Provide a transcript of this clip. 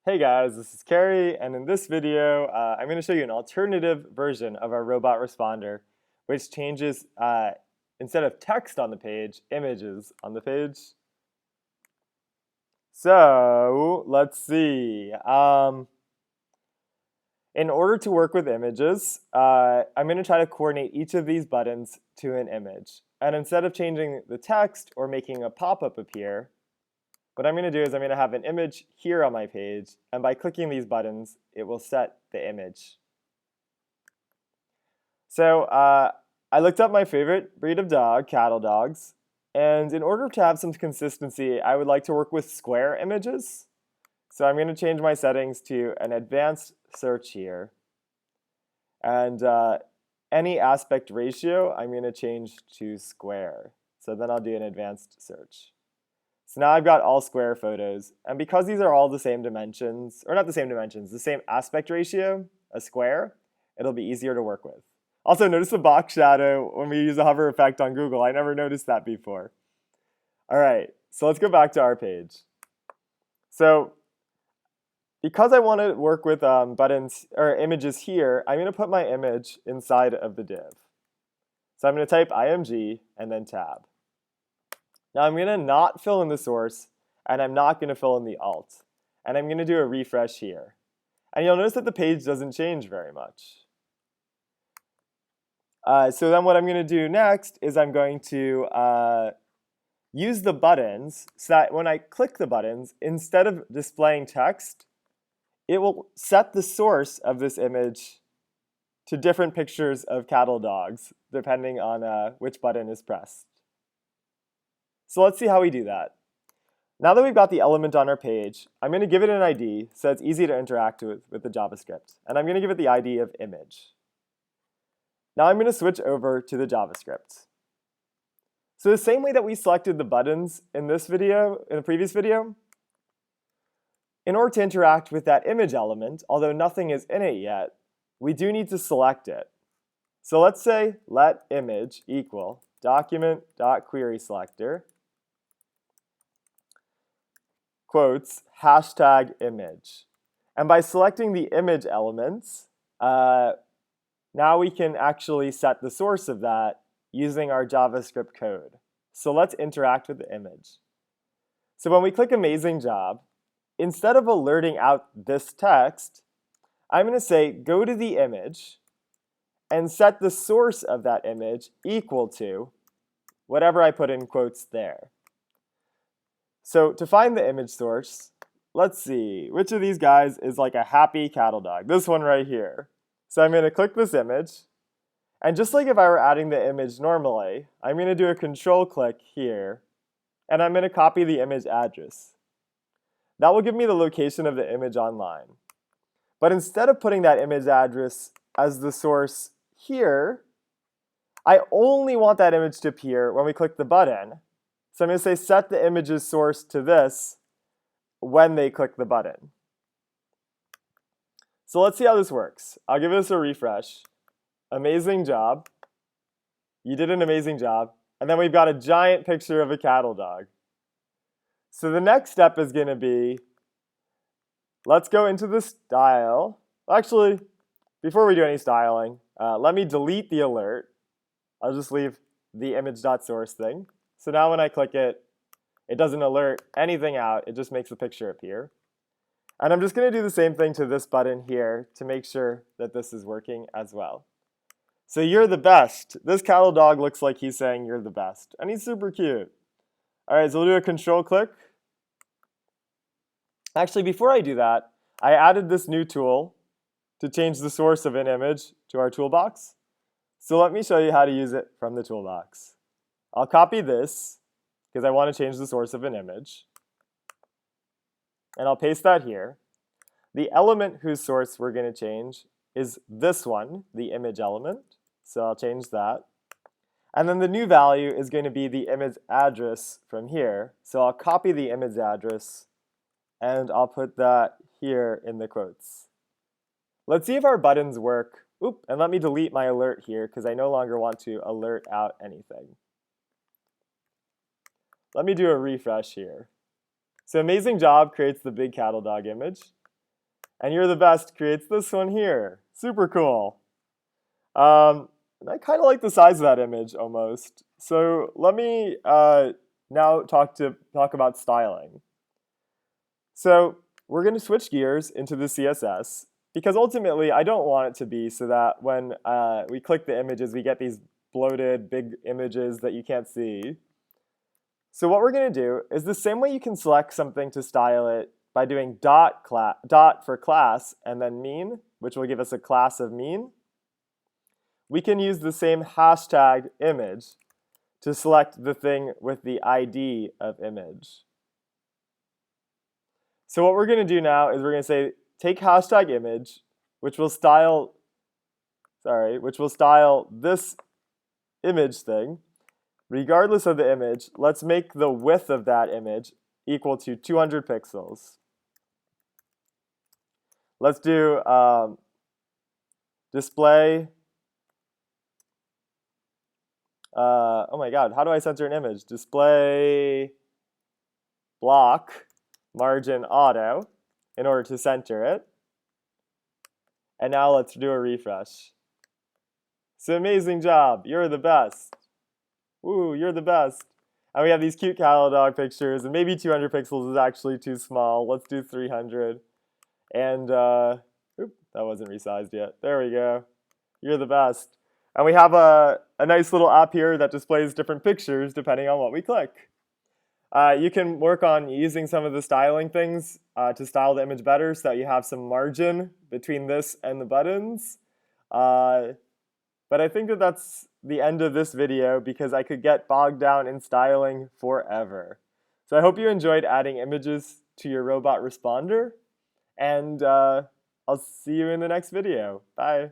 Hey guys, this is Carrie, and in this video, I'm going to show you an alternative version of our robot responder, which changes, instead of text on the page, images on the page. So, let's see. In order to work with images, I'm going to try to coordinate each of these buttons to an image. And instead of changing the text or making a pop-up appear, what I'm going to do is I'm going to have an image here on my page, and by clicking these buttons, it will set the image. So I looked up my favorite breed of dog, cattle dogs, and in order to have some consistency, I would like to work with square images. So I'm going to change my settings to an advanced search here. And any aspect ratio, I'm going to change to square. So then I'll do an advanced search. So now I've got all square photos, and because these are all the same dimensions, or not the same dimensions, the same aspect ratio, a square, it'll be easier to work with. Also, notice the box shadow when we use a hover effect on Google. I never noticed that before. All right, so let's go back to our page. So because I want to work with buttons or images here, I'm going to put my image inside of the div. So I'm going to type img and then tab. Now I'm going to not fill in the source, and I'm not going to fill in the alt. And I'm going to do a refresh here. And you'll notice that the page doesn't change very much. So then what I'm going to do next is I'm going to use the buttons so that when I click the buttons, instead of displaying text, it will set the source of this image to different pictures of cattle dogs, depending on which button is pressed. So let's see how we do that. Now that we've got the element on our page, I'm going to give it an ID so it's easy to interact with the JavaScript. And I'm going to give it the ID of image. Now I'm going to switch over to the JavaScript. So the same way that we selected the buttons in this video, in the previous video, in order to interact with that image element, although nothing is in it yet, we do need to select it. So let's say let image equal document.querySelector quotes hashtag image. And by selecting the image elements, now we can actually set the source of that using our JavaScript code. So let's interact with the image. So when we click Amazing Job, instead of alerting out this text, I'm going to say go to the image and set the source of that image equal to whatever I put in quotes there. So to find the image source, let's see, which of these guys is like a happy cattle dog? This one right here. So I'm going to click this image, and just like if I were adding the image normally, I'm going to do a control click here, and I'm going to copy the image address. That will give me the location of the image online. But instead of putting that image address as the source here, I only want that image to appear when we click the button. So I'm going to say set the image's source to this when they click the button. So let's see how this works. I'll give this a refresh. Amazing job. You did an amazing job. And then we've got a giant picture of a cattle dog. So the next step is going to be, let's go into the style. Actually, before we do any styling, let me delete the alert. I'll just leave the image.source thing. So now when I click it, it doesn't alert anything out. It just makes the picture appear. And I'm just going to do the same thing to this button here to make sure that this is working as well. So you're the best. This cattle dog looks like he's saying you're the best. And he's super cute. All right, so we'll do a control click. Actually, before I do that, I added this new tool to change the source of an image to our toolbox. So let me show you how to use it from the toolbox. I'll copy this because I want to change the source of an image. And I'll paste that here. The element whose source we're going to change is this one, the image element. So I'll change that. And then the new value is going to be the image address from here. So I'll copy the image address and I'll put that here in the quotes. Let's see if our buttons work. Oop, and let me delete my alert here because I no longer want to alert out anything. Let me do a refresh here. So amazing job creates the big cattle dog image. And You're the Best creates this one here. Super cool. And I kind of like the size of that image almost. So let me now talk about styling. So we're going to switch gears into the CSS because ultimately I don't want it to be so that when we click the images, we get these bloated big images that you can't see. So what we're going to do is the same way you can select something to style it by doing dot for class and then mean, which will give us a class of mean. We can use the same hashtag image to select the thing with the ID of image. So what we're going to do now is we're going to say take hashtag image, which will style this image thing. Regardless of the image, let's make the width of that image equal to 200 pixels. Let's do display. Oh my God, how do I center an image? Display block margin auto in order to center it. And now let's do a refresh. It's an amazing job. You're the best. Woo, you're the best. And we have these cute cattle dog pictures, and maybe 200 pixels is actually too small. Let's do 300. And, that wasn't resized yet. There we go. You're the best. And we have a nice little app here that displays different pictures depending on what we click. You can work on using some of the styling things to style the image better so that you have some margin between this and the buttons. But I think that that's the end of this video because I could get bogged down in styling forever. So I hope you enjoyed adding images to your robot responder, and I'll see you in the next video. Bye.